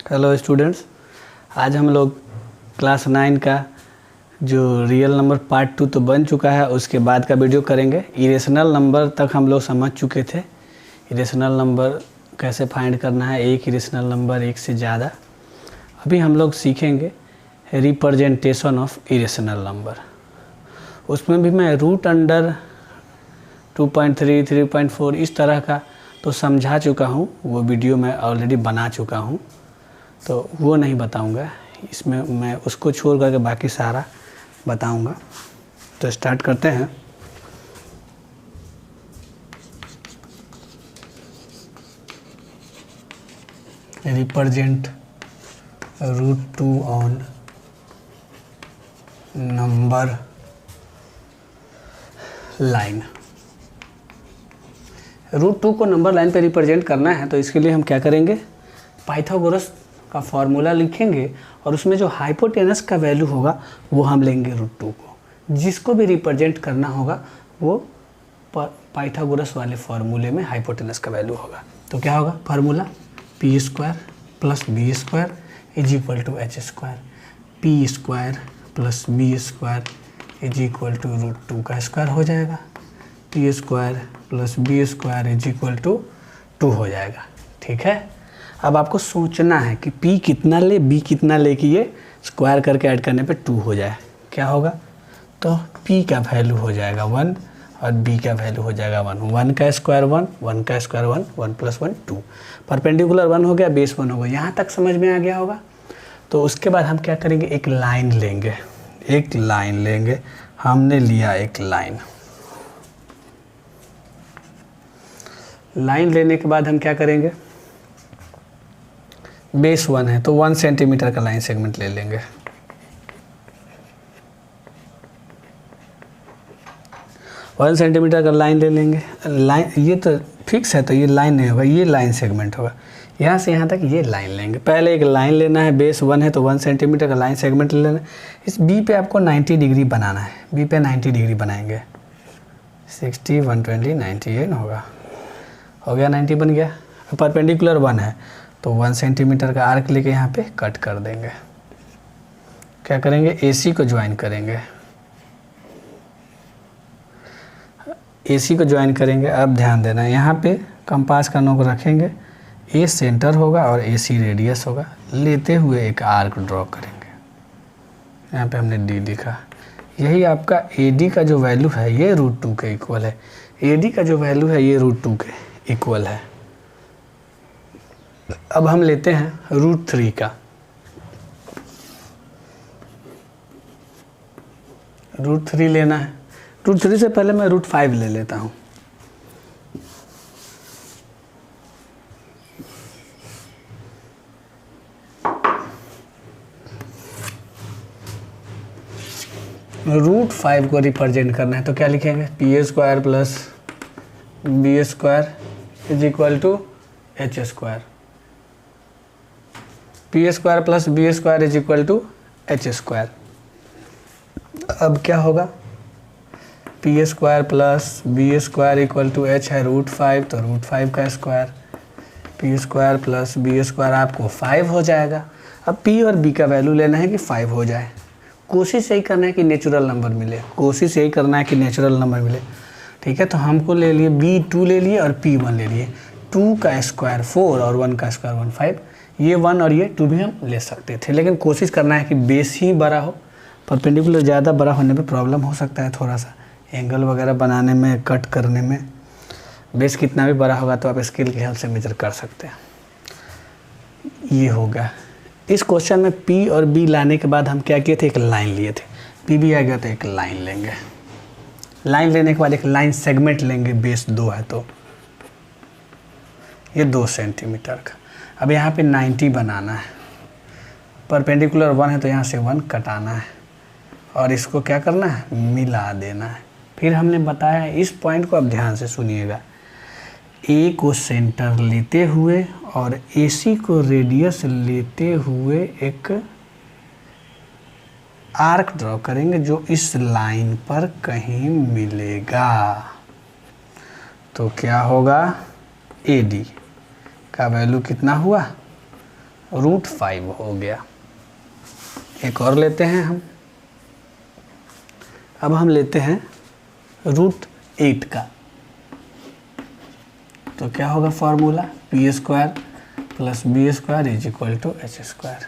Hello students, आज हम लोग क्लास 9 का जो रियल नंबर पार्ट 2 तो बन चुका है, उसके बाद का वीडियो करेंगे। इरेशनल नंबर तक हम लोग समझ चुके थे। इरेशनल नंबर कैसे फाइंड करना है, एक इरेशनल नंबर, एक से ज़्यादा। अभी हम लोग सीखेंगे रिप्रेजेंटेशन ऑफ इरेशनल नंबर। उसमें भी मैं रूट अंडर 2.3, 3.4 इस तरह का तो समझा चुका हूँ। वो वीडियो मैं ऑलरेडी बना चुका हूँ, तो वो नहीं बताऊंगा। इसमें मैं उसको छोड़ करके बाकी सारा बताऊंगा। तो स्टार्ट करते हैं। Represent root 2 on number line. Root 2 को नंबर लाइन पे रिप्रेजेंट करना है, तो इसके लिए हम क्या करेंगे, पाइथागोरस का फॉर्मूला लिखेंगे और उसमें जो हाइपोटेनस का वैल्यू होगा वो हम लेंगे रूट 2 को। जिसको भी रिप्रेजेंट करना होगा वो पाइथागोरस वाले फॉर्मूले में हाइपोटेनस का वैल्यू होगा। तो क्या होगा formula, p square plus b square is equal to h square. P square plus b square is equal to root 2 का स्क्वायर हो जाएगा। P square plus b square is equal to 2 हो जाएगा। ठीक है, अब आपको सोचना है कि p कितना ले, b कितना ले कि ये स्क्वायर करके ऐड करने पे 2 हो जाए। क्या होगा, तो p का वैल्यू हो जाएगा 1 और b का वैल्यू हो जाएगा 1। 1 का स्क्वायर 1, 1 का स्क्वायर 1, 1 प्लस 1 2। परपेंडिकुलर 1 हो गया, बेस 1 हो गया। यहाँ तक समझ में आ गया होगा। तो उसके बाद हम क्या करेंगे, एक लाइन लेंगे। एक लाइन लेंगे, हमने लिया एक लाइन। लाइन लेने के बाद हम क्या करेंगे, बेस 1 है तो 1 सेंटीमीटर का लाइन सेगमेंट ले लेंगे। वन सेंटीमीटर का लाइन ले लेंगे। लाइन ये तो फिक्स है, तो ये लाइन नहीं होगा, ये लाइन सेगमेंट होगा। यहाँ से यहाँ तक ये लाइन लेंगे। पहले एक लाइन लेना है, बेस 1 है तो 1 सेंटीमीटर का लाइन सेगमेंट ले लेना है। इस बी पे आपको 90 डिग्री बनाना है। बी पे 90 डिग्री बनाएंगे। 60, 120, 98 होगा, हो गया, 90 बन गया। परपेंडिकुलर 1 है तो 1 सेंटीमीटर का आर्क लेके यहाँ पे कट कर देंगे। क्या करेंगे, AC को ज्वाइन करेंगे। AC को ज्वाइन करेंगे। अब ध्यान देना, यहाँ पे कंपास का नोक रखेंगे। A सेंटर होगा और AC रेडियस होगा। लेते हुए एक आर्क ड्रॉ करेंगे। यहाँ पे हमने D लिखा। यही आपका AD का जो वैल्यू है ये रूट 2 के इक्वल है। AD का जो वैल्यू है ये रूट 2 के इक्वल है। अब हम लेते हैं रूट 3 का। रूट 3 लेना है। रूट 3 से पहले मैं रूट 5 ले लेता हूँ। रूट 5 को रिप्रेजेंट करना है तो क्या लिखेंगे, p square plus b square is equal to h square. P square plus b square is equal to h square. अब क्या होगा, p square plus b square equal to h है रूट 5, तो रूट 5 का square. P square plus b square आपको 5 हो जाएगा। अब पी और बी का वैल्यू लेना है कि 5 हो जाए। कोशिश यही करना है कि नेचुरल नंबर मिले। कोशिश यही करना है कि नेचुरल नंबर मिले। ठीक है, तो हमको ले लिए B2 ले लिए और P1 ले लिए। 2 का स्क्वायर 4 और 1 का स्क्वायर 1, 5। ये 1 और ये 2 भी हम ले सकते थे, लेकिन कोशिश करना है कि बेस ही बड़ा हो। परपेंडिकुलर ज़्यादा बड़ा होने पे प्रॉब्लम हो सकता है, थोड़ा सा एंगल वगैरह बनाने में, कट करने में। बेस कितना भी बड़ा होगा तो आप स्केल की हेल्प से मेजर कर सकते हैं। ये होगा। इस क्वेश्चन में P और B लाने के बाद हम क्या किए थे, एक लाइन लिए थे। P भी आ गया तो एक लाइन लेंगे। लाइन लेने के बाद एक लाइन सेगमेंट लेंगे। बेस 2 है तो ये 2 सेंटीमीटर का। अब यहाँ पे 90 बनाना है। परपेंडिकुलर 1 है तो यहाँ से 1 कटाना है और इसको क्या करना है, मिला देना है। फिर हमने बताया है, इस पॉइंट को अब ध्यान से सुनिएगा, A को सेंटर लेते हुए और AC को रेडियस लेते हुए एक आर्क ड्रॉ करेंगे जो इस लाइन पर कहीं मिलेगा। तो क्या होगा, AD का वैल्यू कितना हुआ √5 हो गया। एक और लेते हैं हम, अब हम लेते हैं √8 का। तो क्या होगा फॉर्मूला, p² + b² = h²,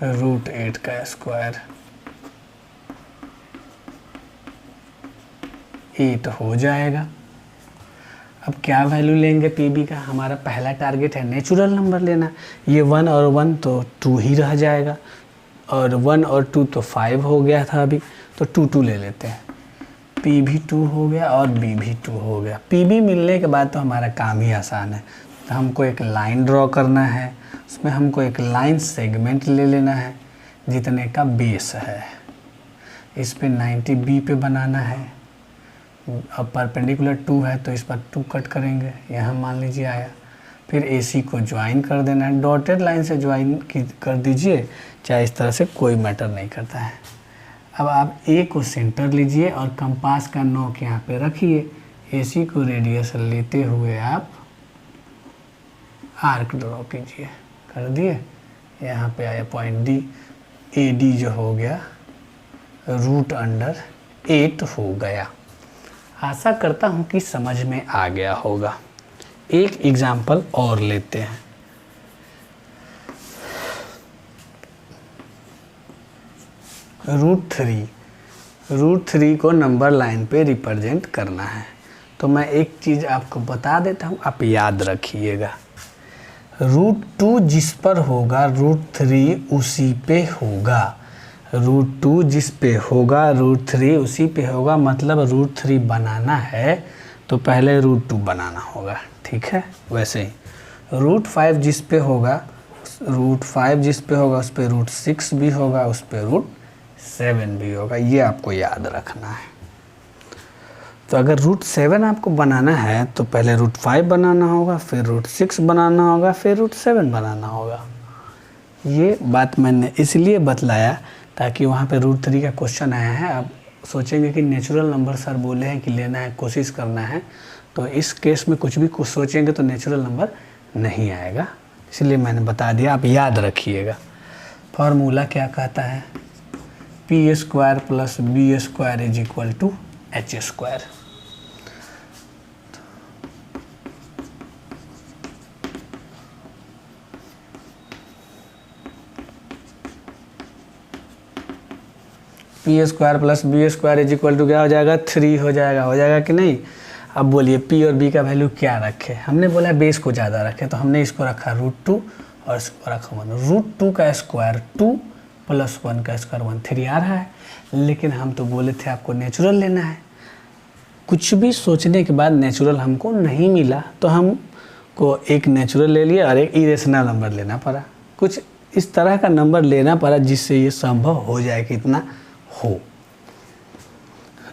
√8 का स्क्वायर 8 हो जाएगा। अब क्या वैल्यू लेंगे पीबी का, हमारा पहला टारगेट है नेचुरल नंबर लेना। ये 1 और 1 तो 2 ही रह जाएगा, और 1 और 2 तो 5 हो गया था अभी, तो 2 ले लेते हैं। पी भी 2 हो गया और बी भी 2 हो गया। पीबी मिलने के बाद तो हमारा काम ही आसान है। तो हमको एक लाइन ड्रॉ करना है, उसमें हमको एक लाइन सेगमेंट ले लेना है जितने का बेस है, इस पे 90 बी पे बनाना है। अब परपेंडिकुलर 2 है तो इस पर 2 कट करेंगे, यहाँ मान लीजिए आया। फिर AC को ज्वाइन कर देना है, डॉटेड लाइन से ज्वाइन कर दीजिए, चाहे इस तरह से, कोई मैटर नहीं करता है। अब आप A को सेंटर लीजिए और कंपास का नोक यहाँ पे रखिए। AC को रेडियस लेते हुए आप आर्क ड्रॉ कीजिए, कर दिए। यहाँ पे आया पॉइंट D, AD जो हो गया √8 हो गया। आशा करता हूँ कि समझ में आ गया होगा। एक एग्जाम्पल और लेते हैं। √3 को नंबर लाइन पे रिप्रेजेंट करना है। तो मैं एक चीज़ आपको बता देता हूँ, आप याद रखिएगा। √2 जिस पर होगा √3 उसी पे होगा। √2 जिस पे होगा √3 उसी पे होगा, मतलब √3 बनाना है तो पहले √2 बनाना होगा, ठीक है। वैसे ही √5 जिस पे होगा उस पे √6 भी होगा, उस पे √7 भी होगा। ये आपको याद रखना है। तो अगर √7 आपको बनाना है तो पहले √5 बनाना होगा, फिर √6 बनाना होगा, फिर √7 बनाना होगा। ये बात मैंने इसलिए बतलाया ताकि वहाँ पे √3 का क्वेश्चन आया है। आप सोचेंगे कि नेचुरल नंबर सर बोले हैं कि लेना है, कोशिश करना है, तो इस केस में कुछ भी कुछ सोचेंगे तो नेचुरल नंबर नहीं आएगा, इसलिए मैंने बता दिया, आप याद रखिएगा। फार्मूला क्या कहता है, p² + b² = h²। p² + b² = क्या हो जाएगा, 3 हो जाएगा कि नहीं। अब बोलिए p और b का वैल्यू क्या रखे, हमने बोला बेस को ज़्यादा रखे, तो हमने इसको रखा √2 और इसको रखा 1। √2 का स्क्वायर 2 + 1 का स्क्वायर 1, 3 आ रहा है। लेकिन हम तो बोले थे आपको नेचुरल लेना है। कुछ भी सोचने के बाद नेचुरल हमको नहीं मिला तो हमको एक नेचुरल ले लिया और एक इरेशनल नंबर लेना पड़ा। कुछ इस तरह का नंबर लेना पड़ा जिससे ये संभव हो जाए कि इतना हो,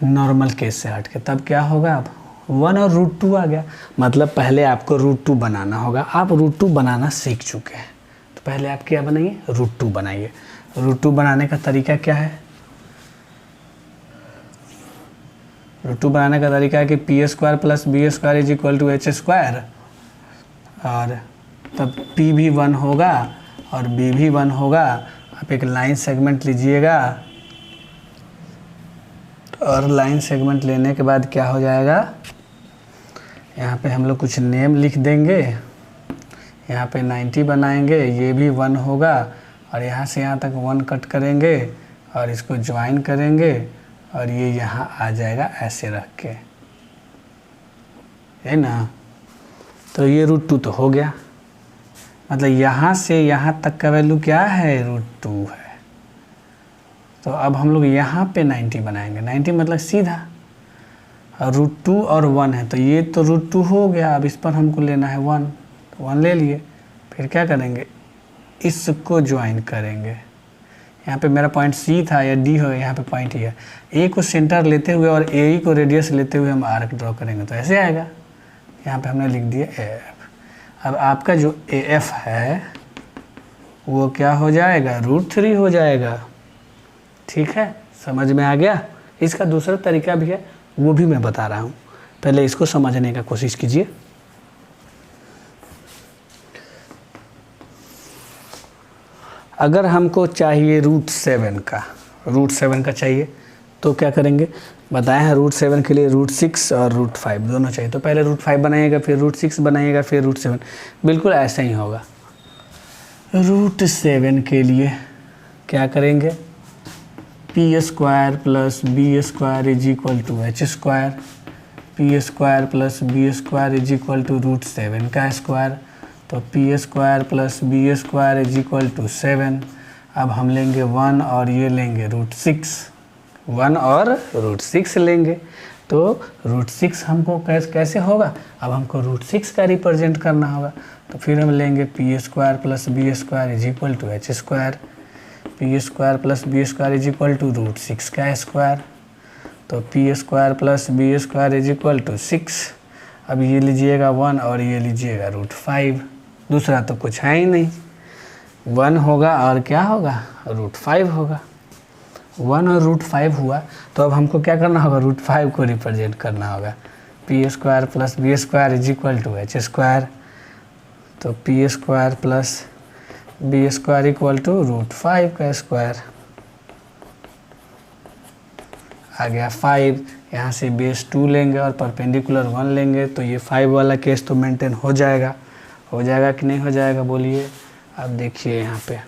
नॉर्मल केस से हट के। तब क्या होगा, अब 1 और √2 आ गया, मतलब पहले आपको √2 बनाना होगा। आप √2 बनाना सीख चुके हैं, तो पहले आप क्या बनाइए, √2 बनाइए। √2 बनाने का तरीका क्या है, √2 बनाने का तरीका है कि p² + b² = h², और तब p भी 1 होगा और b भी 1 होगा। आप एक लाइन सेगमेंट लीजिएगा और लाइन सेगमेंट लेने के बाद क्या हो जाएगा, यहाँ पे हम लोग कुछ नेम लिख देंगे, यहाँ पे 90 बनाएंगे, ये भी 1 होगा, और यहाँ से यहाँ तक 1 कट करेंगे और इसको ज्वाइन करेंगे और ये यहाँ आ जाएगा ऐसे रख के, है ना। तो ये √2 तो हो गया, मतलब यहाँ से यहाँ तक का वैल्यू क्या है, √2 है। तो अब हम लोग यहाँ पे 90 बनाएंगे, 90 मतलब सीधा, और √2 और 1 है, तो ये तो √2 हो गया। अब इस पर हमको लेना है 1, तो 1 ले लिए। फिर क्या करेंगे, इसको ज्वाइन करेंगे। यहाँ पे मेरा पॉइंट C था या D हो, यहाँ पे पॉइंट ही है। A को सेंटर लेते हुए और AE को रेडियस लेते हुए हम आर्क ड्रॉ करेंगे, तो ऐसे आएगा। यहाँ पे हमने लिख दिया AF। अब आपका जो AF है वो क्या हो जाएगा, √3 हो जाएगा, ठीक है। समझ में आ गया। इसका दूसरा तरीका भी है, वो भी मैं बता रहा हूँ, पहले इसको समझने का कोशिश कीजिए। अगर हमको चाहिए √7 का, √7 का चाहिए तो क्या करेंगे, बताए हैं √7 के लिए √6 और √5 दोनों चाहिए। तो पहले √5 बनाइएगा, फिर √6 बनाइएगा, फिर √7। बिल्कुल ऐसा ही होगा। √7 के लिए क्या करेंगे, p² + b² = h², p² + b² = √7 का स्क्वायर। तो p² + b² = 7। अब हम लेंगे 1 और ये लेंगे √6, 1 और √6 लेंगे। तो √6 हमको कैसे होगा, अब हमको √6 का रिप्रेजेंट करना होगा। तो फिर हम लेंगे p² + b² = h², p² + b² = √6 का स्क्वायर। तो p² + b² = 6। अब ये लीजिएगा 1 और ये लीजिएगा √5, दूसरा तो कुछ है ही नहीं। 1 होगा और क्या होगा, √5 होगा। 1 और √5 हुआ, तो अब हमको क्या करना होगा, √5 को रिप्रेजेंट करना होगा। p² + b² = h²। तो p² + b² = √5 का स्क्वायर। आ गया 5, यहाँ से बेस 2 लेंगे और परपेंडिकुलर 1 लेंगे, तो ये 5 वाला केस तो मेंटेन हो जाएगा कि नहीं हो जाएगा, बोलिए। अब देखिए यहाँ पे,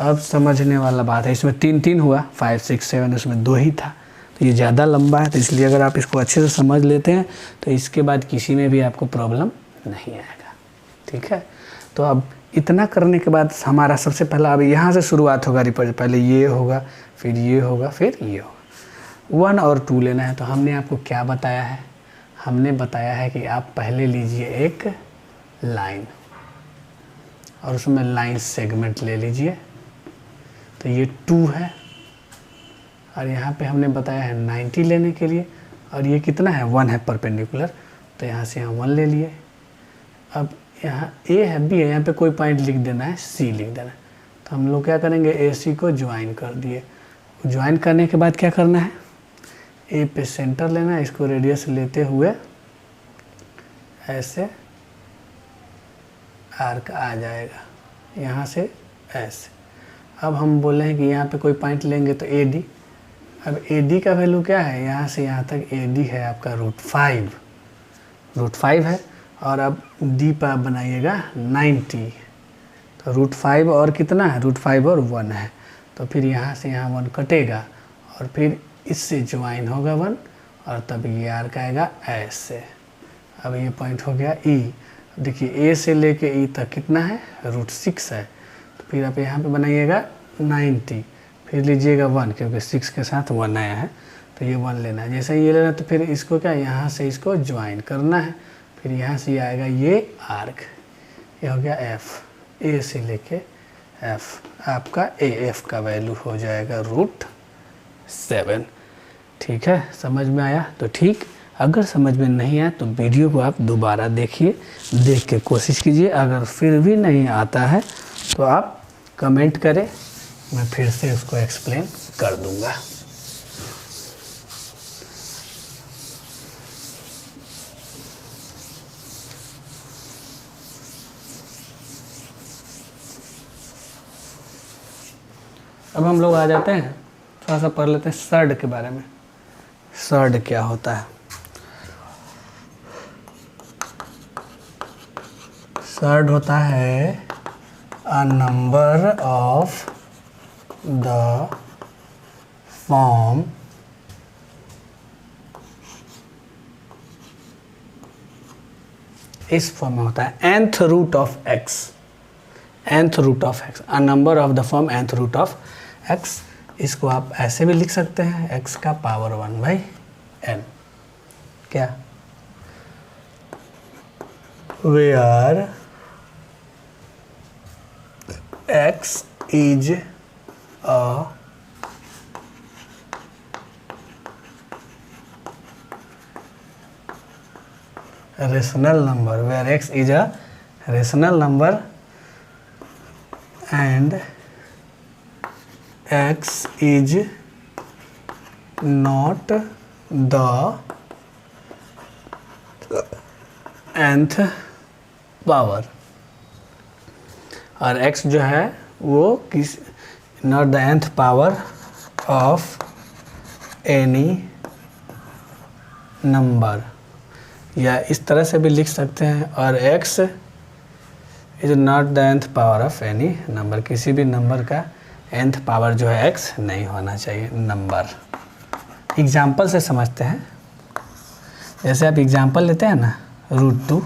अब समझने वाला बात है, इसमें 3 हुआ, 5 6 7, उसमें 2 ही था, तो ये ज़्यादा लंबा है। तो इसलिए अगर आप इसको अच्छे से समझ लेते हैं तो इसके बाद किसी में भी आपको प्रॉब्लम नहीं आएगा, ठीक है। तो अब इतना करने के बाद हमारा सबसे पहला, अब यहाँ से शुरुआत होगा, पहले ये होगा, फिर ये होगा, फिर ये होगा। 1 और 2 लेना है। तो हमने आपको क्या बताया है, हमने बताया है कि आप पहले लीजिए एक लाइन और उसमें लाइन सेगमेंट ले लीजिए। तो ये 2 है और यहाँ पे हमने बताया है 90 लेने के लिए, और ये कितना है, 1 है परपेंडिकुलर, तो यहाँ से यहाँ 1 ले लिए। अब यहाँ A है, B है, यहाँ पे कोई पॉइंट लिख देना है, C लिख देना है। तो हम लोग क्या करेंगे, AC को ज्वाइन कर दिए। ज्वाइन करने के बाद क्या करना है, A पे सेंटर लेना है, इसको रेडियस लेते हुए ऐसे आर्क आ जाएगा, यहाँ से ऐसे। अब हम बोले हैं कि यहाँ पे कोई पॉइंट लेंगे तो AD। अब AD का वैल्यू क्या है, यहाँ से यहाँ तक AD है आपका √5 है। और अब D पर आप बनाइएगा 90। तो √5 और कितना है, √5 और 1 है। तो फिर यहाँ से यहाँ 1 कटेगा और फिर इससे ज्वाइन होगा 1, और तब ये आर्क आएगा ऐसे। अब ये पॉइंट हो गया E। देखिए A से लेके E तक कितना है, √6 है। तो फिर आप यहाँ पे बनाइएगा 90, फिर लीजिएगा 1, क्योंकि 6 के साथ 1 आया है, तो ये 1 लेना है। जैसे ये लेना, तो फिर इसको क्या, यहाँ से इसको ज्वाइन करना है। फिर यहाँ से आएगा ये आर्क, ये हो गया F। A से लेके F, आपका AF का वैल्यू हो जाएगा √7। ठीक है, समझ में आया तो ठीक। अगर समझ में नहीं आया तो वीडियो को आप दोबारा देखिए, देख के कोशिश कीजिए। अगर फिर भी नहीं आता है तो आप कमेंट करें, मैं फिर से उसको एक्सप्लेन कर दूंगा। अब हम लोग आ जाते हैं, थोड़ा सा पढ़ लेते हैं सर्ड के बारे में। सर्ड क्या होता है, सर्ड होता है a number of the form इस फॉर्म में होता है nth root of x, nth root of x, a number of the form nth root of x। इसको आप ऐसे भी लिख सकते हैं, x का पावर 1/n। क्या, where x is a rational number, where x is a rational number and x is not the nth power, और x जो है वो किस not the nth power of any number, या इस तरह से भी लिख सकते हैं, और x is not the nth power of any number, किसी भी नंबर का nth पावर जो है x नहीं होना चाहिए नंबर। एग्जाम्पल से समझते हैं, जैसे आप एग्जाम्पल लेते हैं ना √2,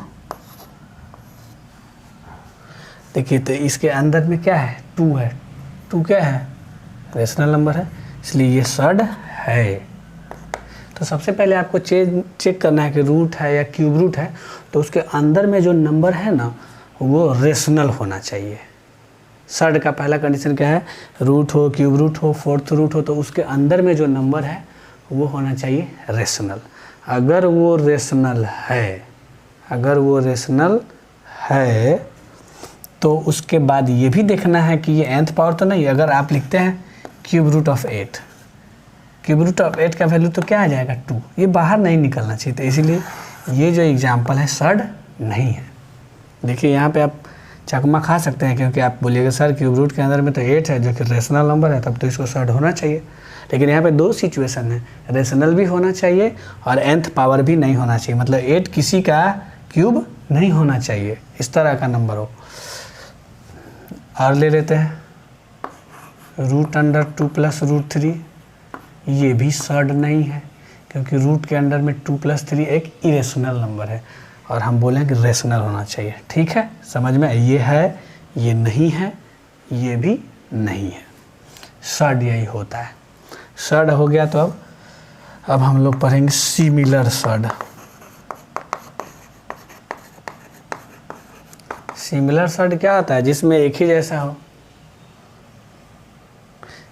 देखिए तो इसके अंदर में क्या है 2 है, 2 क्या है रेशनल नंबर है, इसलिए ये सड है। तो सबसे पहले आपको चेक करना है कि रूट है या क्यूब रूट है, तो उसके अंदर में जो नंबर है ना वो रेशनल होना चाहिए। सड का पहला कंडीशन क्या है, रूट हो, क्यूब रूट हो, फोर्थ रूट हो, तो उसके अंदर में जो नंबर है वो होना चाहिए रेशनल। अगर वो रेशनल है, अगर वो रेशनल है तो उसके बाद ये भी देखना है कि ये nth पावर तो नहीं। अगर आप लिखते हैं cube root of 8, cube root of 8 का वैल्यू तो क्या आ जाएगा 2, ये बाहर नहीं निकलना चाहिए। तो इसीलिए ये जो एग्जाम्पल है सड नहीं है। देखिए यहाँ पे आप चकमा खा सकते हैं, क्योंकि आप बोलिएगा सर क्यूब रूट के अंदर में तो 8 है जो कि रेशनल नंबर है, तब तो इसको सड होना चाहिए। लेकिन यहाँ पे 2 सिचुएशन है, रेशनल भी होना चाहिए और nth पावर भी नहीं होना चाहिए, मतलब 8 किसी का क्यूब नहीं होना चाहिए, इस तरह का नंबर हो। और ले लेते हैं √2 + √3, ये भी सड नहीं है, क्योंकि रूट के अंडर में 2 + 3 एक इरेशनल नंबर है, और हम बोलें कि रेशनल होना चाहिए। ठीक है, समझ में, ये है, ये नहीं है, ये भी नहीं है, सड यही होता है। सड हो गया, तो अब हम लोग पढ़ेंगे सिमिलर सड। सिमिलर सड क्या होता है, जिसमें एक ही जैसा हो।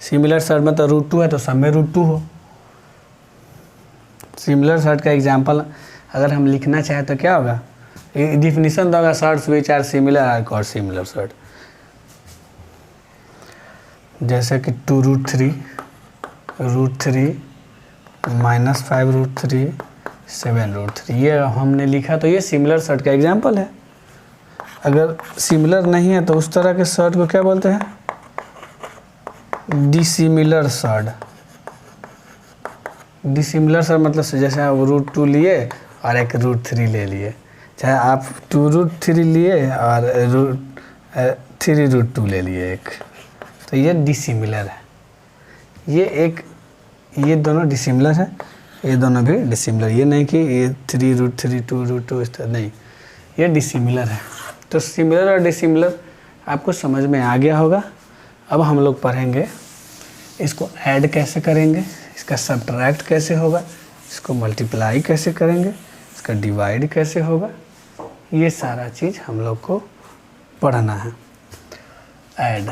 सिमिलर सड में तो √2 है तो सब में √2 हो। सिमिलर सड का एग्जांपल अगर हम लिखना चाहें तो क्या होगा, डिफिनीशन तो होगा surds which are similar are called similar surd. जैसे कि 2√3 √3 -5√3 7√3, ये हमने लिखा तो ये सिमिलर सड का एग्जांपल है। अगर सिमिलर नहीं है तो उस तरह के सड को क्या बोलते हैं, डिसिमिलर सड। डिसिमिलर सड मतलब जैसे आप √2 लिए और एक √3 ले लिए, चाहे आप 2√3 लिए और 3√2 ले लिए एक, तो ये डिसिमिलर है। ये दोनों डिसिमिलर है, ये दोनों भी डिसिमिलर, ये नहीं कि ये 3√3 2√2 इस तरह नहीं, ये डिसिमिलर है। तो सिमिलर और डिसिमिलर आपको समझ में आ गया होगा। अब हम लोग पढ़ेंगे इसको ऐड कैसे करेंगे, इसका सब्ट्रैक्ट कैसे होगा, इसको मल्टीप्लाई कैसे करेंगे, इसका डिवाइड कैसे होगा, ये सारा चीज़ हम लोग को पढ़ना है। ऐड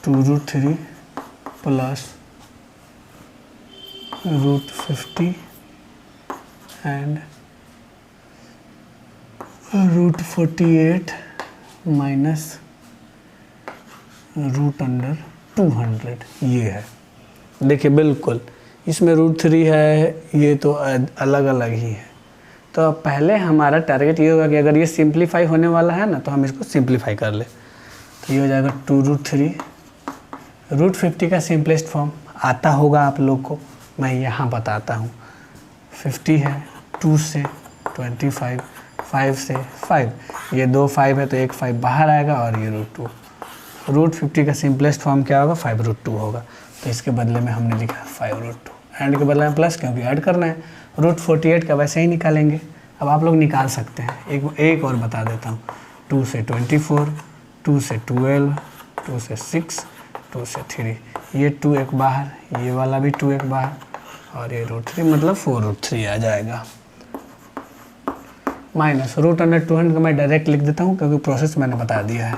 2√3 + √50 and √48 - √200, ये है। देखिए बिल्कुल इसमें √3 है, ये तो अलग अलग ही है। तो पहले हमारा टारगेट ये होगा कि अगर ये सिंप्लीफाई होने वाला है ना तो हम इसको सिंप्लीफाई कर ले। तो ये हो जाएगा 2√3, √50 का सिंपलेस्ट फॉर्म आता होगा आप लोग को, मैं यहाँ बताता हूँ। 50 है, 2 से 25, 5 से 5, ये 2 5 है तो एक 5 बाहर आएगा, और ये √2। √50 का सिंपलेस्ट फॉर्म क्या होगा, 5√2 होगा। तो इसके बदले में हमने लिखा 5√2, एंड के बदले में प्लस, क्योंकि ऐड करना है। √48 का वैसे ही निकालेंगे, अब आप लोग निकाल सकते हैं। एक और बता देता हूँ, 2 से 24, 2 से 12, 2 से 6, 2 से 3, ये 2 एक बाहर, ये वाला भी 2 एक बाहर, और ये √3 मतलब 4√3 आ जाएगा। माइनस √200 का मैं डायरेक्ट लिख देता हूँ, क्योंकि प्रोसेस मैंने बता दिया है।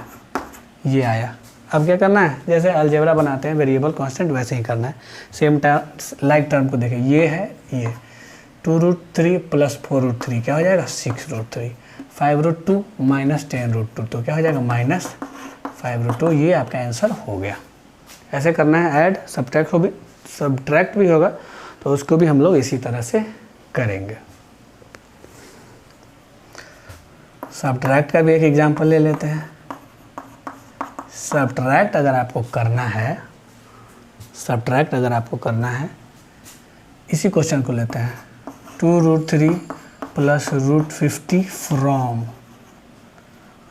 ये आया। अब क्या करना है, जैसे अलजेब्रा बनाते हैं वेरिएबल कांस्टेंट, वैसे ही करना है। सेम टर्म लाइक टर्म को देखें, ये है ये 2√3 + 4√3 क्या हो जाएगा 6√3, 5√2 - 10√2 तो क्या हो जाएगा -5√2। ये आपका आंसर हो गया। ऐसे करना है। ऐड सब्ट्रैक्ट भी होगा, तो उसको भी हम लोग इसी तरह से करेंगे। सब्ट्रैक्ट का भी एक एग्जांपल ले लेते हैं। सब्ट्रैक्ट अगर आपको करना है इसी क्वेश्चन को लेते हैं, 2√3 plus √50 from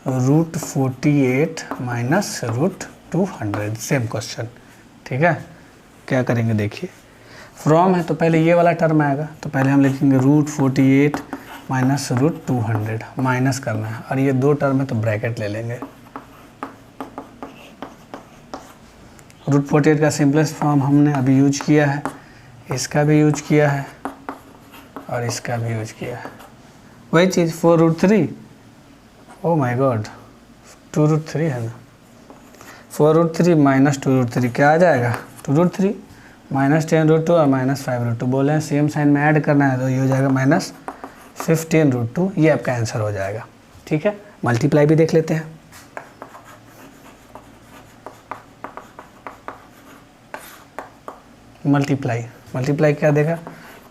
√48 minus √200, same question. ठीक है, क्या करेंगे देखिए, फ्रॉम है तो पहले ये वाला टर्म आएगा, तो पहले हम लिखेंगे √48 माइनस √200, माइनस करना है, और ये दो टर्म है तो ब्रैकेट ले लेंगे। √48 का सिंपलेस्ट फॉर्म हमने अभी यूज किया है, इसका भी यूज किया है और इसका भी यूज किया है, वही चीज़ 4√3, ओ माय गॉड 2√3 है ना, 4√3 माइनस 2√3 क्या आ जाएगा, 2√3 माइनस 10√2 और माइनस 5√2, बोले हैं सेम साइन में ऐड करना है तो ये हो जाएगा माइनस 15√2, ये आपका आंसर हो जाएगा। ठीक है, मल्टीप्लाई भी देख लेते हैं। मल्टीप्लाई क्या देगा,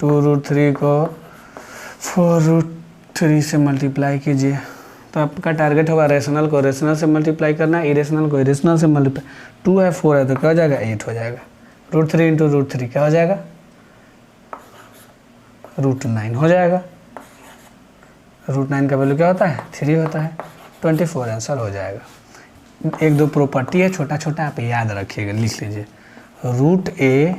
2√3 को 4√3 से मल्टीप्लाई कीजिए तो आपका टारगेट होगा रेशनल को रेशनल से मल्टीप्लाई करना है, इरेशनल को इरेशनल से मल्टीप्लाई, 2 है 4 है तो क्या हो जाएगा 8 हो जाएगा, √3 इंटू √3 क्या हो जाएगा, √9 हो जाएगा, √9 का वैल्यू क्या होता है 3 होता है, 24 आंसर हो जाएगा। एक दो प्रॉपर्टी है छोटा छोटा आप याद रखिएगा, लिख लीजिए, √a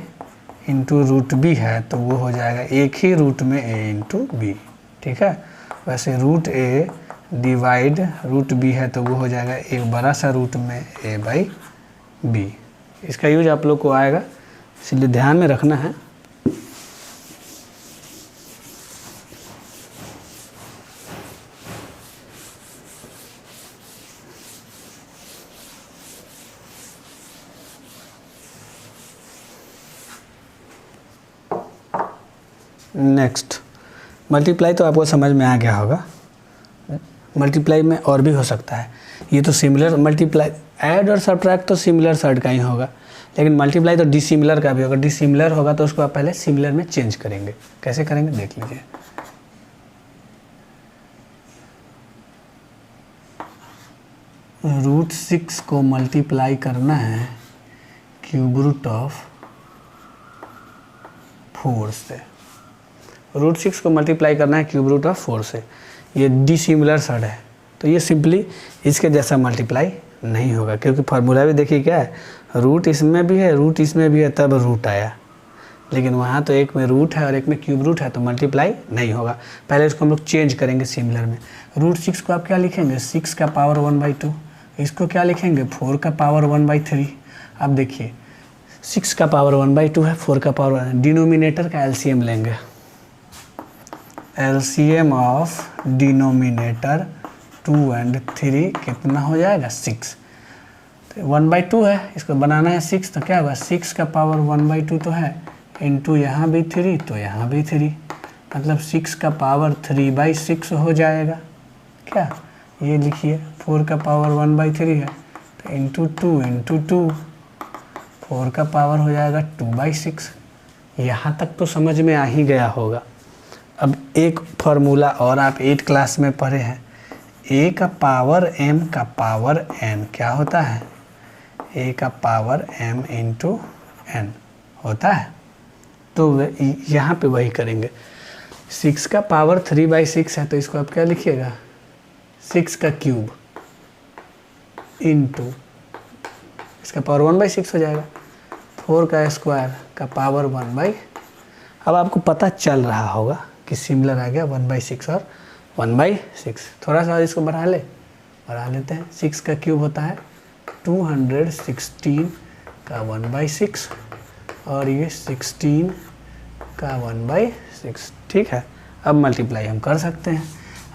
इंटू √b है तो वो हो जाएगा एक ही रूट में a इंटू बी। ठीक है, वैसे √a डिवाइड √b है तो वो हो जाएगा एक बड़ा सा रूट में a बाई बी। इसका यूज आप लोग को आएगा, इसलिए ध्यान में रखना है। नेक्स्ट मल्टीप्लाई तो आपको समझ में आ गया होगा, मल्टीप्लाई में और भी हो सकता है, ये तो सिमिलर मल्टीप्लाई, ऐड और सब्ट्रैक्ट तो सिमिलर सर्ट का ही होगा, लेकिन मल्टीप्लाई तो डिसिमिलर का भी होगा। डिसिमिलर होगा तो उसको आप पहले सिमिलर में चेंज करेंगे, कैसे करेंगे देख लीजिए। √6 को मल्टीप्लाई करना है क्यूब रूट ऑफ 4 से, √6 को मल्टीप्लाई करना है क्यूब रूट ऑफ 4 से, ये डिसिमिलर सर्ट है तो ये सिंपली इसके जैसा मल्टीप्लाई नहीं होगा, क्योंकि फार्मूला भी देखिए क्या है, रूट इसमें भी है रूट इसमें भी है तब रूट आया, लेकिन वहाँ तो एक में रूट है और एक में क्यूब रूट है तो मल्टीप्लाई नहीं होगा। पहले इसको हम लोग चेंज करेंगे सिमिलर में। √6 को आप क्या लिखेंगे 6 का पावर 1/2, इसको क्या लिखेंगे 4 का पावर 1/3। अब देखिए 6 का पावर 1/2 है, 4 का पावर 1, डिनोमिनेटर का एलसीएम लेंगे, एलसीएम ऑफ डिनोमिनेटर 2 और 3 कितना हो जाएगा 6, तो 1/2 है, इसको बनाना है 6 तो क्या होगा 6 का पावर 1/2 तो है, इंटू यहाँ भी 3 तो यहाँ भी 3, मतलब 6 का पावर 3/6 हो जाएगा। क्या ये लिखिए 4 का पावर 1/3 है तो इंटू 2 इंटू 2, 4 का पावर हो जाएगा 2/6। यहाँ तक तो समझ में आ ही गया होगा। अब एक फार्मूला और आप 8 क्लास में पढ़े हैं, a का पावर m का पावर n क्या होता है, a का पावर m इंटू n होता है, तो यहाँ पे वही करेंगे। 6 का पावर 3/6 है तो इसको आप क्या लिखिएगा 6 का क्यूब इंटू इसका पावर 1/6 हो जाएगा, 4 का स्क्वायर का पावर 1/, अब आपको पता चल रहा होगा कि सिमिलर आ गया 1/6 और 1/6। थोड़ा सा इसको बढ़ा लेते हैं। 6 का क्यूब होता है 216 का 1/6 और ये 16 का 1/6। ठीक है, अब मल्टीप्लाई हम कर सकते हैं।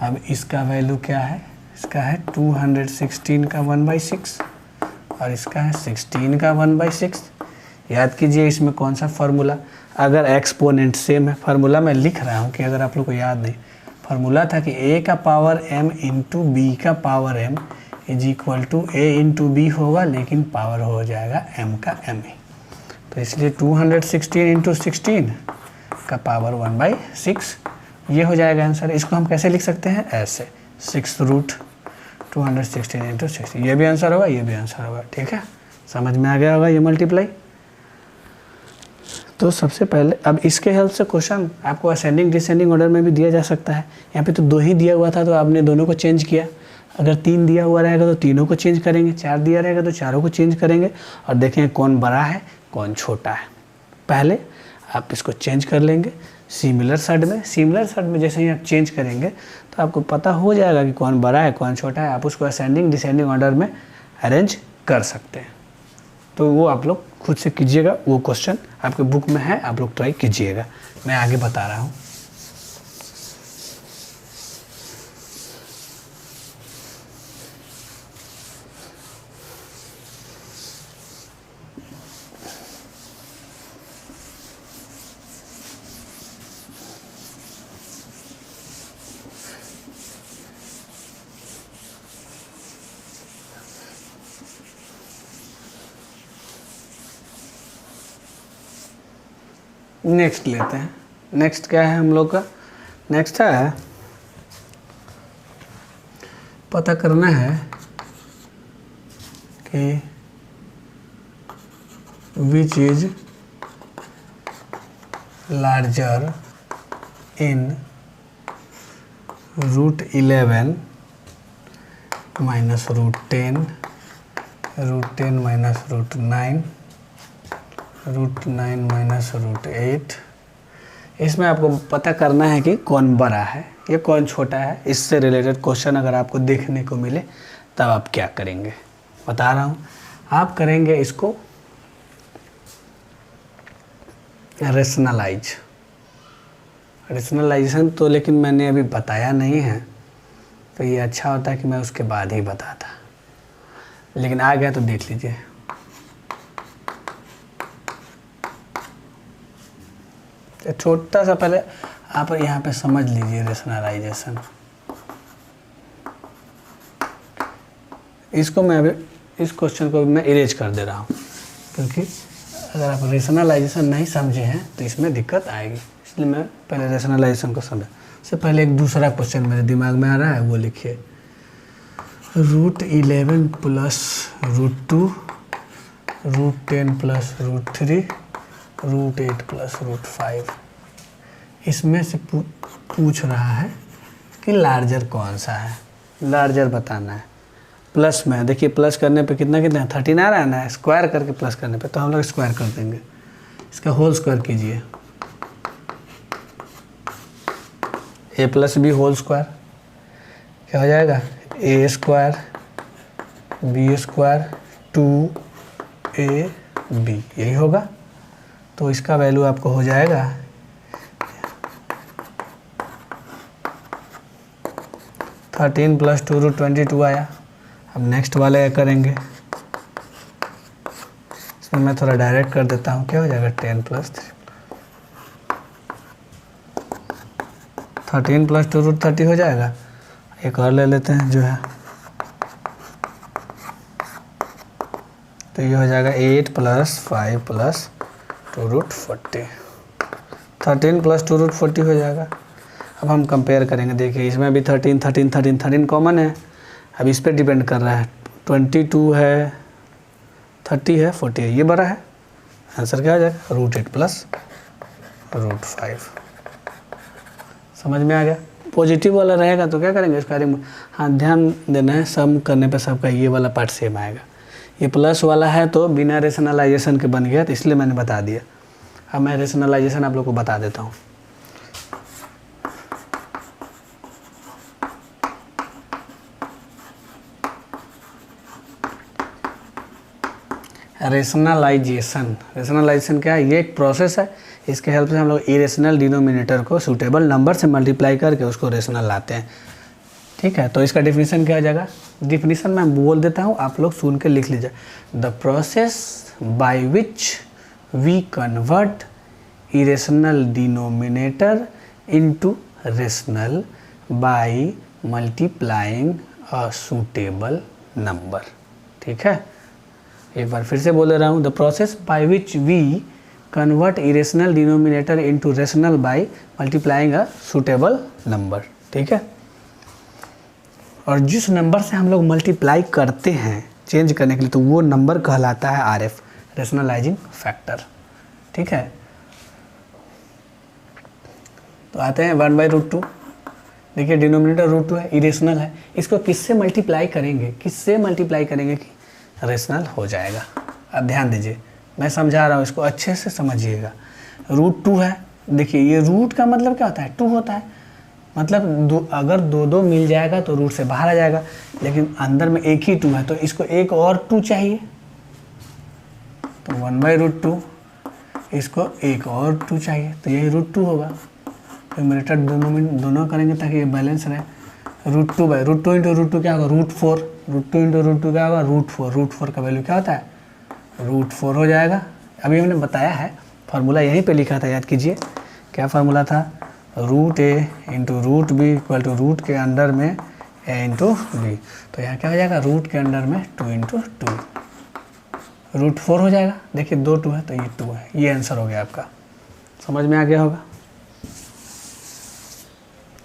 अब इसका वैल्यू क्या है, इसका है 216 का 1/6 और इसका है 16 का 1/6। याद कीजिए इसमें कौन सा फार्मूला, अगर एक्सपोनेंट सेम है, फार्मूला मैं लिख रहा हूँ कि अगर आप लोग को याद नहीं, फार्मूला था कि a का पावर m इंटू बी का power m is equal to a into b होगा, लेकिन पावर हो जाएगा m का m ही, तो इसलिए 216 इंटू 16 का पावर 1/6 ये हो जाएगा आंसर। इसको हम कैसे लिख सकते हैं, ऐसे 6√216 इंटू 6, ये भी आंसर होगा, ये भी आंसर होगा। ठीक है, समझ में आ गया होगा ये मल्टीप्लाई। तो सबसे पहले अब इसके हेल्प से क्वेश्चन आपको असेंडिंग डिसेंडिंग ऑर्डर में भी दिया जा सकता है। यहाँ पे तो 2 ही दिया हुआ था तो आपने दोनों को चेंज किया। अगर 3 दिया हुआ रहेगा तो तीनों को चेंज करेंगे, 4 दिया रहेगा तो चारों को चेंज करेंगे और देखेंगे कौन बड़ा है कौन छोटा है। पहले आप इसको चेंज कर लेंगे सिमिलर साइड में। सिमिलर साइड में जैसे ही आप चेंज करेंगे तो आपको पता हो जाएगा कि कौन बड़ा है कौन छोटा है। आप उसको असेंडिंग डिसेंडिंग ऑर्डर में अरेंज कर सकते हैं। तो वो आप लोग खुद से कीजिएगा, वो क्वेश्चन आपके बुक में है, आप लोग ट्राई कीजिएगा। मैं आगे बता रहा हूँ। नेक्स्ट लेते हैं। नेक्स्ट क्या है हम लोग का? नेक्स्ट है पता करना है कि which is larger in √11 minus √10 minus √9 √9 minus √8। इसमें आपको पता करना है कि कौन बड़ा है या कौन छोटा है। इससे रिलेटेड क्वेश्चन अगर आपको देखने को मिले तब आप क्या करेंगे, बता रहा हूँ। आप करेंगे इसको रेशनलाइजेशन तो लेकिन मैंने अभी बताया नहीं है, तो ये अच्छा होता है कि मैं उसके बाद ही बताता, लेकिन आ गया तो देख लीजिए। छोटा सा पहले आप यहाँ पे समझ लीजिए रेशनलाइजेशन। इसको मैं अभी इस क्वेश्चन को मैं इरेज कर दे रहा हूँ, क्योंकि अगर आप रेशनलाइजेशन नहीं समझे हैं तो इसमें दिक्कत आएगी। इसलिए मैं पहले रेशनलाइजेशन को समझा। उससे पहले एक दूसरा क्वेश्चन मेरे दिमाग में आ रहा है, वो लिखिए। √11 प्लस √2 √10 प्लस √3 √8 प्लस √5। इसमें से पूछ रहा है कि लार्जर कौन सा है, लार्जर बताना है। प्लस में देखिए, प्लस करने पे कितना 13 आ रहा है ना, स्क्वायर करके प्लस करने पे, तो हम लोग स्क्वायर कर देंगे। इसका होल स्क्वायर कीजिए, a plus b whole square क्या हो जाएगा, a square b square 2ab, यही होगा। तो इसका वैल्यू आपको हो जाएगा 13 प्लस 2 √22 आया। अब नेक्स्ट वाले करेंगे, इसमें मैं थोड़ा डायरेक्ट कर देता हूँ। क्या हो जाएगा 10 प्लस 13 प्लस 2 √30 हो जाएगा। एक और ले लेते हैं जो है, तो ये हो जाएगा 8 प्लस 5 प्लस 2 √40। 13 प्लस 2 √40 हो जाएगा। अब हम कंपेयर करेंगे, देखिए इसमें भी 13 कॉमन है। अब इस पर डिपेंड कर रहा है, 22 है, 30 है, 40 है, ये बड़ा है। आंसर क्या हो जाएगा, √8 प्लस √5। समझ में आ गया। पॉजिटिव वाला रहेगा तो क्या करेंगे इसका, हाँ ध्यान देना है, सम करने पे सबका ये वाला पार्ट सेम आएगा। ये प्लस वाला है तो बिना रेशनलाइजेशन के बन गया, तो इसलिए मैंने बता दिया। अब मैं रेशनलाइजेशन आप लोग को बता देता हूँ। रेशनलाइजेशन क्या है, ये एक प्रोसेस है। इसके हेल्प से हम लोग इरेशनल डिनोमिनेटर को सूटेबल नंबर से मल्टीप्लाई करके उसको रेशनल लाते हैं। ठीक है, तो इसका डिफिनीशन क्या हो जाएगा, डिफिनीशन मैं बोल देता हूँ, आप लोग सुन के लिख लीजिए। The process by which we convert irrational denominator into rational by multiplying a suitable number. ठीक है, एक बार फिर से बोल रहा हूँ। The process by which we convert irrational denominator into rational by multiplying a suitable number. ठीक है, और जिस नंबर से हम लोग मल्टीप्लाई करते हैं चेंज करने के लिए, तो वो नंबर कहलाता है RF, रेशनलाइजिंग फैक्टर। ठीक है, तो आते हैं 1/√2। देखिए डिनोमिनेटर √2 है, इरेशनल है, इसको किससे मल्टीप्लाई करेंगे, किससे मल्टीप्लाई करेंगे कि रेशनल हो जाएगा। अब ध्यान दीजिए, मैं समझा रहा हूँ, इसको अच्छे से समझिएगा। √2 है, देखिए ये रूट का मतलब क्या होता है, 2 होता है, मतलब अगर दो मिल जाएगा तो रूट से बाहर आ जाएगा, लेकिन अंदर में एक ही 2 है, तो इसको एक और 2 चाहिए, तो 1/√2, इसको एक और 2 चाहिए, तो यही √2 होगा। न्यूमरेटर दोनों करेंगे ताकि ये बैलेंस रहे। √2 इंटू √2 क्या होगा, √4, √2 इंटू √2 क्या होगा, √4, √4 का वैल्यू क्या होता है, √4 हो जाएगा। अभी हमने बताया है, फार्मूला यहीं पे लिखा था, याद कीजिए क्या फार्मूला था, √a into √b equal to root के अंडर में a इंटू b। तो यहाँ क्या हो जाएगा, रूट के अंडर में 2 इंटू 2, √4 हो जाएगा। देखिए 2 2 है तो ये 2 है, ये आंसर हो गया आपका, समझ में आ गया होगा।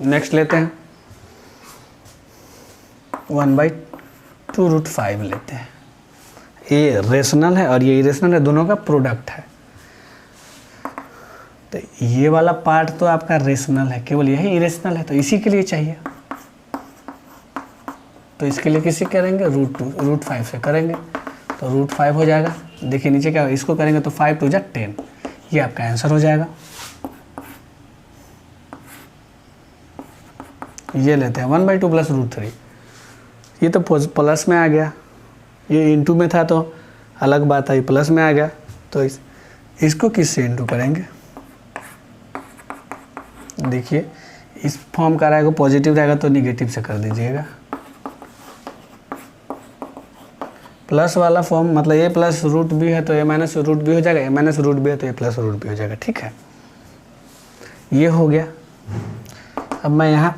नेक्स्ट लेते हैं 1/2√5 लेते हैं। ये रेशनल है और ये इरेशनल है, दोनों का प्रोडक्ट है। तो ये वाला पार्ट तो आपका रेशनल है, केवल यही इरेशनल है, तो इसी के लिए चाहिए। तो इसके लिए किसी करेंगे, √5 से करेंगे, तो √5 हो जाएगा। देखिए नीचे क्या, इसको करेंगे तो 5 2 10, ये आपका आंसर हो जाएगा। ये लेते हैं 1/2 + √3, ये तो प्लस में आ गया, ये इंटू में था तो अलग बात है, प्लस में आ गया, तो इसको किससे इंटू करेंगे। देखिए इस फॉर्म का रहेगा, पॉजिटिव रहेगा तो निगेटिव से कर दीजिएगा। प्लस वाला फॉर्म मतलब a + √b है तो a - √b हो जाएगा, a - √b है तो a + √b हो जाएगा। ठीक है, ये हो गया। अब मैं यहाँ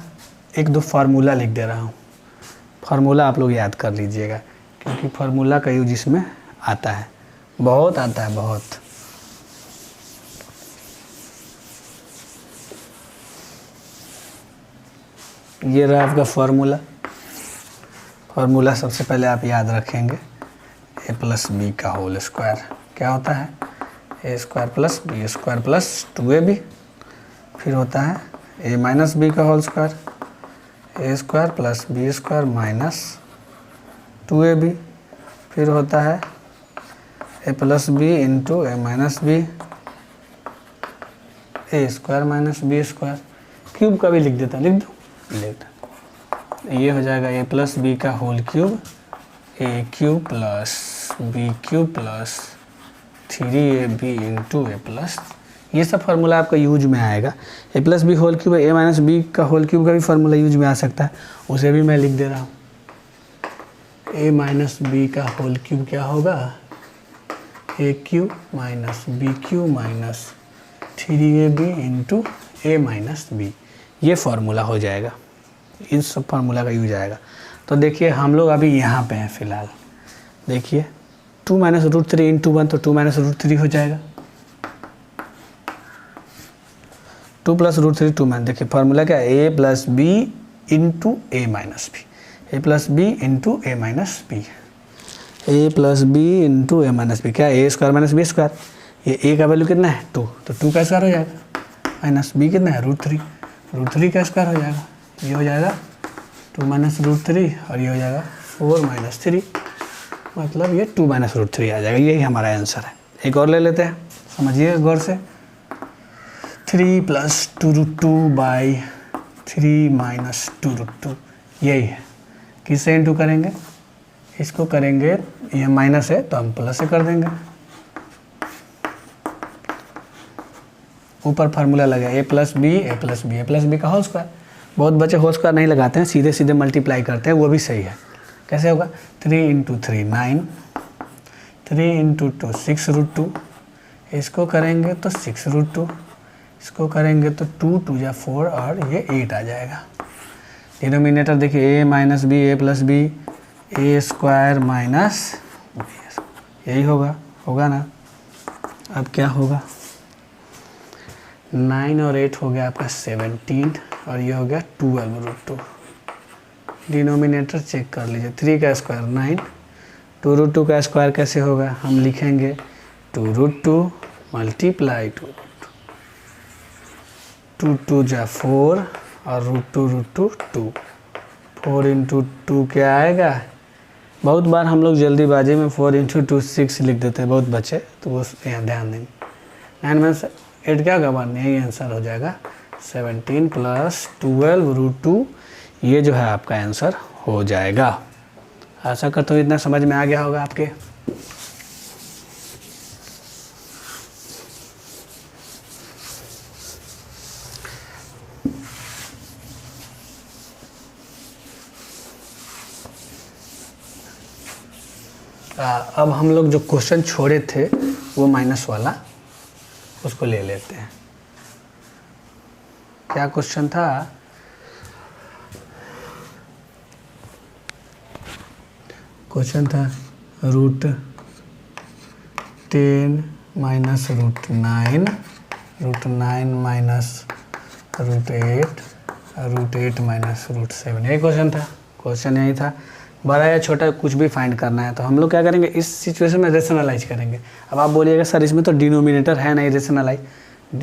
1-2 फार्मूला लिख दे रहा हूँ, फार्मूला आप लोग याद कर लीजिएगा, क्योंकि फार्मूला का यूज इसमें आता है, बहुत आता है, बहुत। ये रहा आपका फार्मूला सबसे पहले आप याद रखेंगे, a + b का होल स्क्वायर क्या होता है, a² + b² + 2ab, फिर होता है a - b का whole square, a² + b² - 2ab, फिर होता है a + b into a - b, a² - b², cube का भी लिख देता, लिख दो, ये हो जाएगा a + b का whole cube, a³ + b³ + 3ab into a+, ये सब फार्मूला आपका यूज में आएगा। a + b whole cube, a - b का होल क्यूब का भी फार्मूला यूज में आ सकता है, उसे भी मैं लिख दे रहा हूँ। a - b का होल क्यूब क्या होगा, a³ - b³ - 3ab into a - b, ये फार्मूला हो जाएगा, इस सब फार्मूला का यूज आएगा। तो देखिए हम लोग अभी यहाँ पे हैं फिलहाल, देखिए 2 - √3 इंटू 1 तो 2 - √3 हो जाएगा, 2 + √3 2 देखिए फार्मूला क्या है, a + b into a - b, a + b into a - b, a + b into a - b क्या है, a² - b², ये a का वैल्यू कितना है 2, तो 2 का स्क्वायर हो जाएगा, माइनस b कितना है √3, √3 का स्क्वायर हो जाएगा, ये हो जाएगा 2 - √3 और ये हो जाएगा 4 - 3, मतलब ये 2 - √3 आ जाएगा, यही हमारा आंसर है। एक और ले लेते हैं, समझिए गौर से, 3 + 2√2/3 - 2√2, यही है। किससे इंटू करेंगे, इसको करेंगे, ये माइनस है तो हम प्लस से कर देंगे, ऊपर फार्मूला लगा a + b, a + b, a + b का होल स्क्वायर। बहुत बच्चे होल स्क्वायर नहीं लगाते हैं, सीधे सीधे मल्टीप्लाई करते हैं, वो भी सही है। कैसे होगा, 3 × 3 9, 3 × 2 6√2, इसको करेंगे तो 6√2, इसको करेंगे तो 2 2 या 4 और ये 8 आ जाएगा। डिनोमिनेटर देखिए a - b, a + b, a² - यही होगा ना। अब क्या होगा, 9 और 8 हो गया आपका 17 और ये हो गया 12√2, डिनोमिनेटर चेक कर लीजिए, 3 का स्क्वायर 9, 2√2 का स्क्वायर कैसे होगा, हम लिखेंगे 2√2 मल्टीप्लाई 2 2 जा 4 और √2 2, 4 इंटू 2 क्या आएगा। बहुत बार हम लोग जल्दीबाजी में 4 इंटू 2 6 लिख देते हैं, बहुत बचे तो वो यहाँ ध्यान देंगे। 9 में 8 क्या होगा 1, यही आंसर हो जाएगा 17 प्लस 12√2, ये जो है आपका आंसर हो जाएगा। आशा करता हूँ इतना समझ में आ गया होगा आपके। अब हम लोग जो क्वेश्चन छोड़े थे वो माइनस वाला, उसको ले लेते हैं। क्या क्वेश्चन था, क्वेश्चन था √10 माइनस √9 माइनस √8 माइनस √7, यही क्वेश्चन था। क्वेश्चन यही था, बड़ा या छोटा कुछ भी फाइंड करना है। तो हम लोग क्या करेंगे, इस सिचुएशन में रेशनलाइज करेंगे। अब आप बोलिएगा सर इसमें तो डिनोमिनेटर है नहीं रेशनलाइज,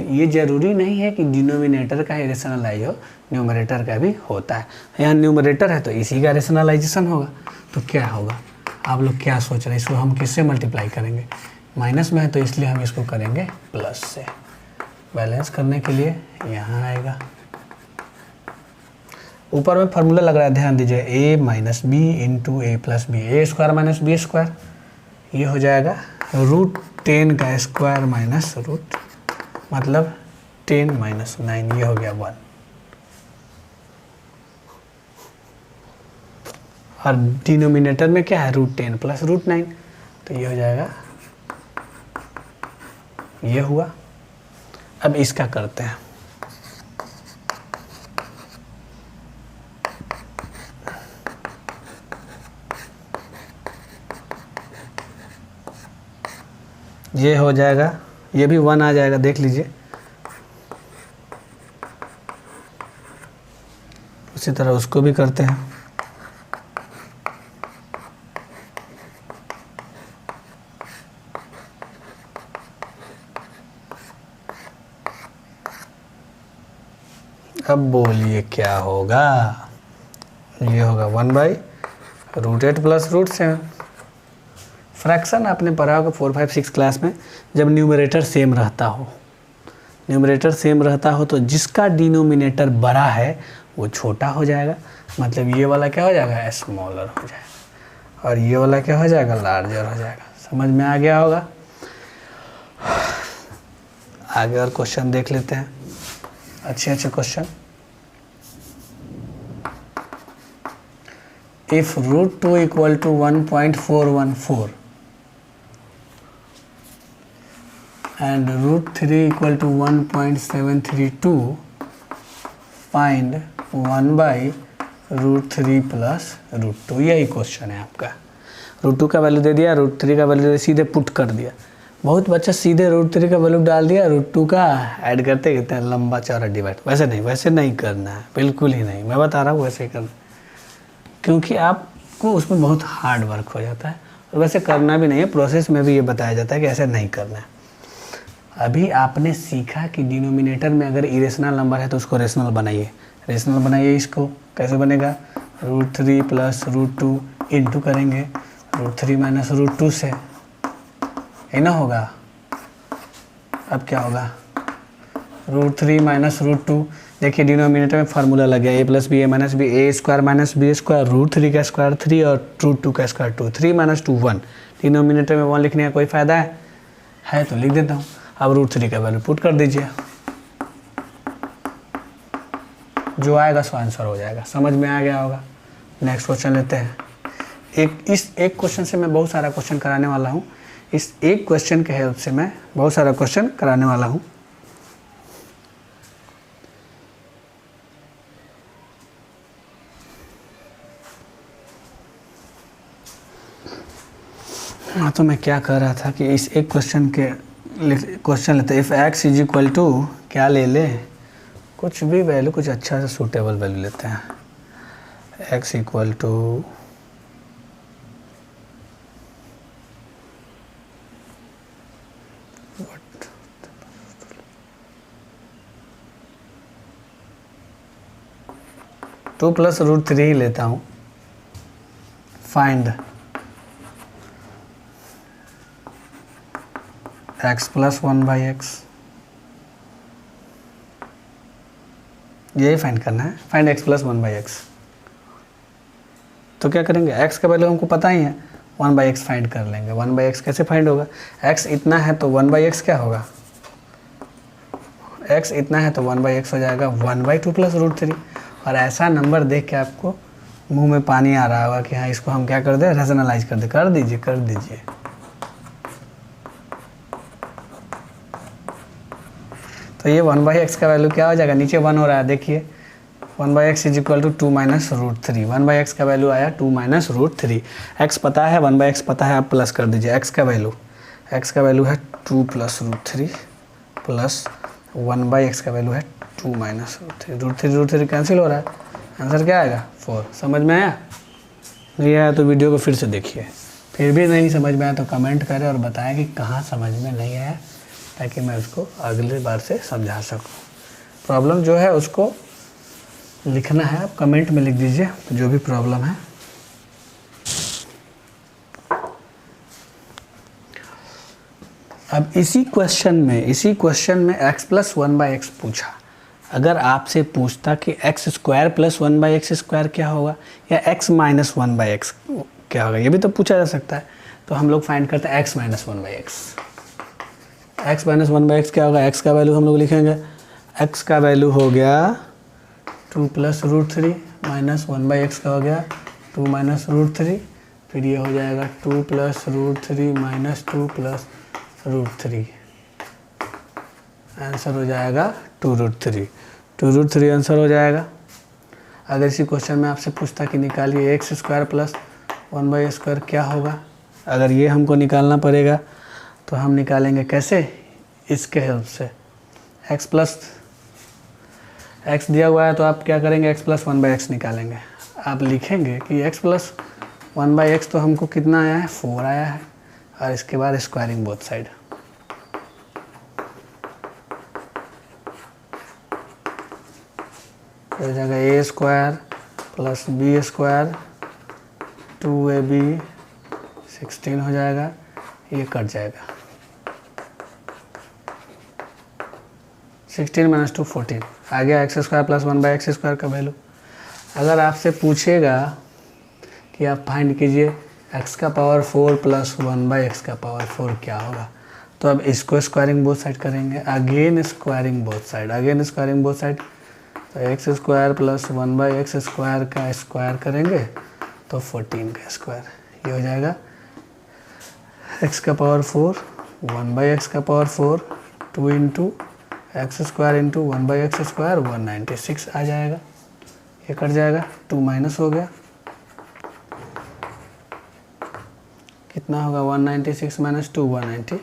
ये ज़रूरी नहीं है कि डिनोमिनेटर का ही रेशनलाइज हो, न्यूमरेटर का भी होता है। यहाँ न्यूमरेटर है तो इसी का रेशनलाइजेशन होगा। तो क्या होगा, आप लोग क्या सोच रहे हैं, इसको हम किससे मल्टीप्लाई करेंगे, माइनस में है तो इसलिए हम इसको करेंगे प्लस से। बैलेंस करने के लिए यहाँ आएगा, ऊपर में फार्मूला लग रहा है, ध्यान दीजिए, a minus b into a plus b, a square minus b square, ये हो जाएगा √10 का स्क्वायर माइनस मतलब 10 माइनस 9, ये हो गया 1। और डिनोमिनेटर में क्या है √10 प्लस √9, तो ये हो जाएगा, ये हुआ। अब इसका करते हैं, ये हो जाएगा, ये भी 1 आ जाएगा, देख लीजिए। उसी तरह उसको भी करते हैं, अब बोलिए क्या होगा, ये होगा 1/√8 प्लस √7। फ्रैक्शन आपने पढ़ा होगा 4, 5, 6 क्लास में, जब न्यूमरेटर सेम रहता हो, न्यूमरेटर सेम रहता हो तो जिसका डिनोमिनेटर बड़ा है वो छोटा हो जाएगा, मतलब ये वाला क्या हो जाएगा स्मॉलर हो जाएगा, और ये वाला क्या हो जाएगा लार्जर हो जाएगा। समझ में आ गया होगा। आगे और क्वेश्चन देख लेते हैं, अच्छे अच्छे question. If √2 equal to 1.414 and √3 equal to 1.732, find 1/√3 plus √2, यही क्वेश्चन है आपका। √2 का वैल्यू दे दिया, √3 का वैल्यू दे, सीधे पुट कर दिया। बहुत बच्चा सीधे √3 का वैल्यू डाल दिया, √2 का ऐड करते कितना लंबा चौड़ा डिवाइड। वैसे नहीं करना है, बिल्कुल ही नहीं, मैं बता रहा हूँ वैसे करना, क्योंकि आपको उसमें बहुत हार्ड वर्क हो जाता है, और वैसे करना भी नहीं है, प्रोसेस में भी ये बताया जाता है कि ऐसे नहीं करना है। अभी आपने सीखा कि डिनोमिनेटर में अगर इरेशनल नंबर है तो उसको रेशनल बनाइए, रेशनल बनाइए। इसको कैसे बनेगा, √3 प्लस √2 इंटू करेंगे √3 माइनस √2 से, ये ना होगा। अब क्या होगा, √3 माइनस √2, देखिए डिनोमिनेटर में फार्मूला लग गया, a plus b a minus b, a square minus b square, √3 का स्क्वायर 3 और √2 का स्क्वायर 2, 3 माइनस 2 1। डिनोमिनेटर में 1 लिखने का कोई फ़ायदा है तो लिख देता हूँ। अब √3 का वैल्यू पुट कर दीजिए, जो आएगा सो आंसर हो जाएगा। समझ में आ गया होगा। नेक्स्ट क्वेश्चन लेते हैं। एक क्वेश्चन से मैं बहुत सारा क्वेश्चन कराने वाला हूँ, इस एक क्वेश्चन के हेल्प से मैं बहुत सारा क्वेश्चन कराने वाला हूँ। हाँ, तो मैं क्या कर रहा था कि इस एक क्वेश्चन लेते, if x is equal to, क्या ले लें, कुछ भी वैल्यू, कुछ अच्छा सा सूटेबल वैल्यू लेते हैं। x equal to 2 plus root 3 ही लेता हूँ। फाइंड x प्लस 1/x, यही फाइंड करना है। Find x plus 1/x। तो क्या करेंगे, x का वैल्यू हमको पता ही है, 1/x फाइंड कर लेंगे। 1/x कैसे फाइंड होगा, x इतना है तो 1/x क्या होगा, x इतना है तो 1/x हो जाएगा 1/2 प्लस रूट 3। और ऐसा नंबर देख के आपको मुंह में पानी आ रहा होगा कि हाँ इसको हम क्या कर दें, रेशनलाइज कर दें। कर दीजिए। तो ये 1/x का वैल्यू क्या हो जाएगा, नीचे 1 हो रहा है, देखिए 1/x is equal to 2 minus root 3। 1/x का वैल्यू आया 2 माइनस रूट 3। x पता है, 1/x पता है, आप प्लस कर दीजिए। x का वैल्यू है 2 प्लस रूट 3 प्लस 1/x का वैल्यू है 2 माइनस रूट 3 कैंसिल हो रहा है, आंसर क्या आएगा 4। समझ में आया? नहीं आया तो वीडियो को फिर से देखिए। फिर भी नहीं समझ में आया तो कमेंट करें और बताएं कि कहाँ समझ में नहीं आया, ताकि मैं उसको अगली बार से समझा सकूँ। प्रॉब्लम जो है उसको लिखना है, आप कमेंट में लिख दीजिए जो भी प्रॉब्लम है। अब इसी क्वेश्चन में x प्लस 1/x पूछा। अगर आपसे पूछता कि x square plus 1/x square क्या होगा या x माइनस 1/x क्या होगा, ये भी तो पूछा जा सकता है। तो हम लोग फाइंड करते हैं x minus 1/x। x minus 1/x क्या होगा, x का वैल्यू हम लोग लिखेंगे, x का वैल्यू हो गया 2 प्लस रूट 3 माइनस 1/x का हो गया 2 माइनस रूट 3, फिर ये हो जाएगा 2 plus root 3 minus 2 plus root 3, answer हो जाएगा 2 रूट 3। 2 रूट 3 आंसर हो जाएगा। अगर इसी क्वेश्चन में आपसे पूछता कि निकालिए x square plus 1/x square क्या होगा, अगर ये हमको निकालना पड़ेगा तो हम निकालेंगे कैसे, इसके हेल्प से। x दिया हुआ है तो आप क्या करेंगे, x प्लस 1/x निकालेंगे। आप लिखेंगे कि x प्लस 1/x तो हमको कितना आया है, 4 आया है, और इसके बाद स्क्वायरिंग बोथ साइड। हो जाएगा a square plus b square 2ab 16 हो जाएगा, ये कट जाएगा। 16 माइनस 2 14 आ गया x square plus 1/x square का वैल्यू। अगर आपसे पूछेगा कि आप फाइंड कीजिए x का पावर 4 प्लस 1/x का पावर 4 क्या होगा, तो अब इसको स्क्वायरिंग बोथ साइड करेंगे। अगेन स्क्वायरिंग बोथ साइड, तो x square plus 1/x square का स्क्वायर करेंगे तो 14 का स्क्वायर, ये हो जाएगा x का पावर 4 1/x का power 4 2 into x square into 1/x square 196 आ जाएगा, ये कट जाएगा, 2 माइनस हो गया, कितना होगा 196 माइनस 2 190,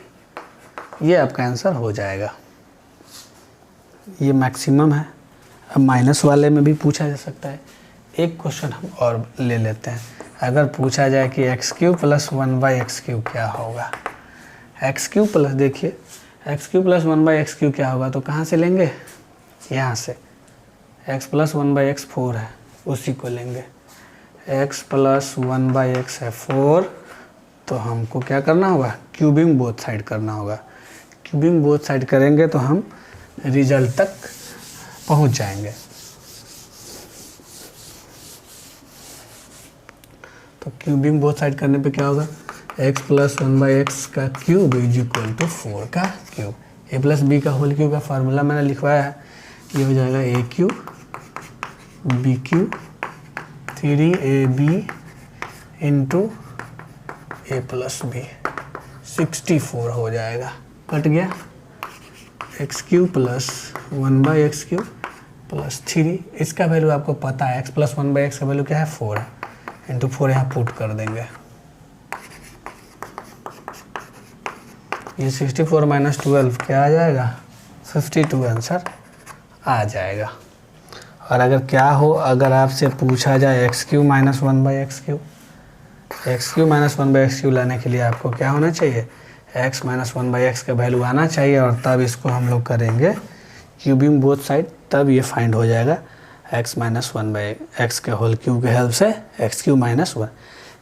ये आपका आंसर हो जाएगा। ये मैक्सिमम है। अब माइनस वाले में भी पूछा जा सकता है। एक क्वेश्चन हम और ले लेते हैं। अगर पूछा जाए कि x³ प्लस 1/x³ क्या होगा, x³ प्लस, देखिए x³ प्लस 1/x³ क्या होगा, तो कहाँ से लेंगे, यहाँ से। x प्लस 1/x 4 है, उसी को लेंगे। x प्लस 1/x है 4, तो हमको क्या करना होगा, क्यूबिंग बोथ साइड करना होगा। क्यूबिंग बोथ साइड करेंगे तो हम रिजल्ट तक पहुंच जाएंगे। तो क्यूबिंग बोथ साइड करने पे क्या होगा, x प्लस 1/x का क्यूब इज इक्वल टू 4 का क्यूब। a प्लस बी का होल क्यूब का फार्मूला मैंने लिखवाया है, ये हो जाएगा a³ b³ 3ab into a plus B 64 हो जाएगा, कट गया। x³ प्लस 1/x³ प्लस 3, इसका वैल्यू आपको पता है, x प्लस 1/x का वैल्यू क्या है 4 है, इंटू 4 यहाँ पुट कर देंगे। ये 64 माइनस 12 क्या आ जाएगा, 52 आंसर आ जाएगा। और अगर क्या हो, अगर आपसे पूछा जाए x cube minus one by x Q, x cube minus one by x Q लाने के लिए आपको क्या होना चाहिए, x minus one by x का वैल्यू आना चाहिए, और तब इसको हम लोग करेंगे क्यूबिंग बोथ साइड, तब ये फाइंड हो जाएगा x minus one by x के होल क्यूब के हेल्प से एक्स क्यू माइनस वन।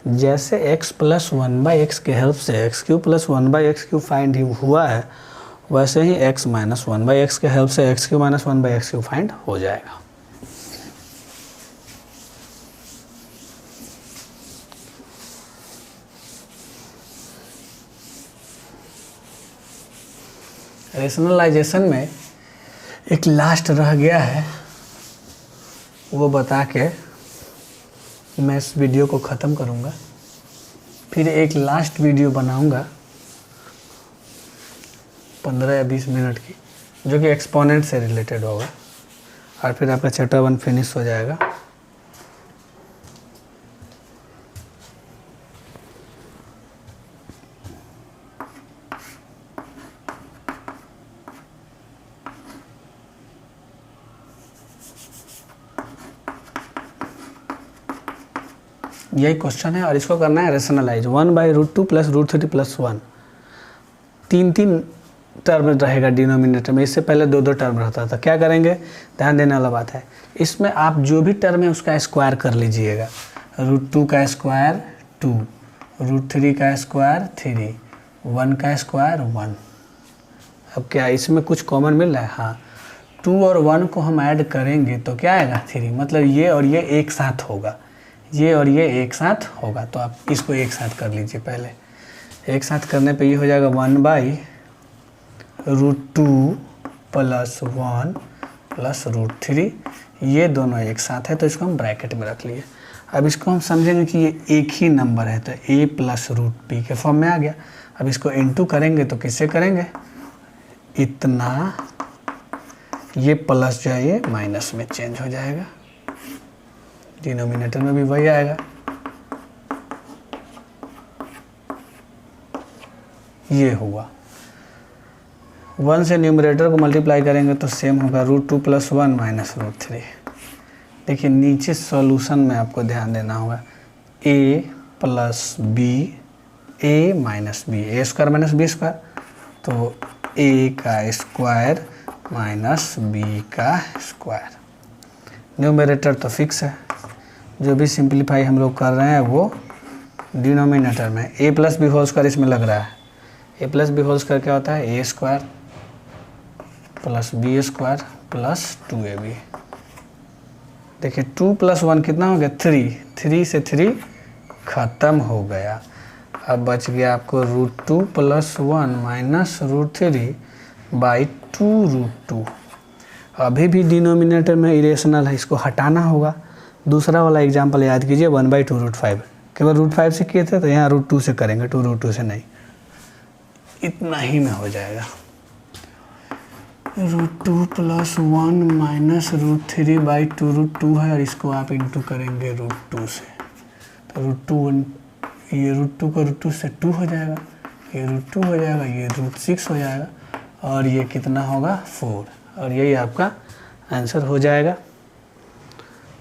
जैसे x plus one by x के हेल्प से x cube plus one by x cube find हुआ है, वैसे ही x minus one by x के हेल्प से x cube minus one by x cube find हो जाएगा। रेशनलाइजेशन में एक लास्ट रह गया है, वो बता के मैं इस वीडियो को ख़त्म करूँगा। फिर एक लास्ट वीडियो बनाऊँगा 15 या 20 मिनट की, जो कि एक्सपोनेंट से रिलेटेड होगा, और फिर आपका चैप्टर 1 फिनिश हो जाएगा। यही क्वेश्चन है, और इसको करना है रेशनलाइज। 1/√2 प्लस √3 प्लस 1, 3 टर्म रहेगा डिनोमिनेटर में। इससे पहले 2 टर्म रहता था। क्या करेंगे, ध्यान देने वाला बात है, इसमें आप जो भी टर्म है उसका स्क्वायर कर लीजिएगा। √2 का स्क्वायर 2, √3 का स्क्वायर 3, 1 का स्क्वायर 1। अब क्या इसमें कुछ कॉमन मिल रहा है? हाँ, 2 और 1 को हम ऐड करेंगे तो क्या आएगा 3, मतलब ये और ये एक साथ होगा, ये और ये एक साथ होगा। तो आप इसको एक साथ कर लीजिए। पहले एक साथ करने पे ये हो जाएगा 1/√2 प्लस 1 प्लस √3, ये दोनों एक साथ है तो इसको हम ब्रैकेट में रख लिए। अब इसको हम समझेंगे कि ये एक ही नंबर है, तो a प्लस √p के फॉर्म में आ गया। अब इसको इनटू करेंगे तो किससे करेंगे, इतना, ये प्लस जो है ये माइनस में चेंज हो जाएगा, डिनोमिनेटर में भी वही आएगा। ये हुआ 1 से न्यूमरेटर को मल्टीप्लाई करेंगे तो सेम होगा √2 प्लस 1 माइनस √3। देखिए नीचे सॉल्यूशन में आपको ध्यान देना होगा, a plus b, a minus b, a square minus b square, तो a का स्क्वायर माइनस b का स्क्वायर। न्यूमरेटर तो फिक्स है, जो भी सिंप्लीफाई हम लोग कर रहे हैं वो डिनोमिनेटर में a plus b whole square इसमें लग रहा है। a plus b whole square क्या होता है, a square plus b square plus 2ab। देखिए 2 प्लस 1 कितना हो गया 3, 3 से 3 ख़त्म हो गया। अब बच गया आपको √2 प्लस 1 माइनस √3 बाई 2√2। अभी भी डिनोमिनेटर में इरेशनल है, इसको हटाना होगा। दूसरा वाला एग्जाम्पल याद कीजिए 1/2√5, केवल √5 से किए थे, तो यहाँ √2 से करेंगे, 2√2 से नहीं। इतना ही में हो जाएगा, √2 प्लस 1 माइनस √3 बाई 2√2 है, और इसको आप इंटू करेंगे √2 से, तो √2, ये √2 का √2 से 2 हो जाएगा, ये √2 हो जाएगा, ये √6 हो जाएगा, और ये कितना होगा 4, और यही आपका आंसर हो जाएगा।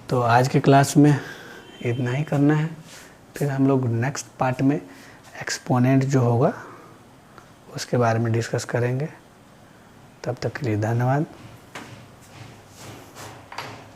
तो आज के क्लास में इतना ही करना है, फिर हम लोग नेक्स्ट पार्ट में एक्सपोनेंट जो होगा उसके बारे में डिस्कस करेंगे। तब तक के लिए धन्यवाद।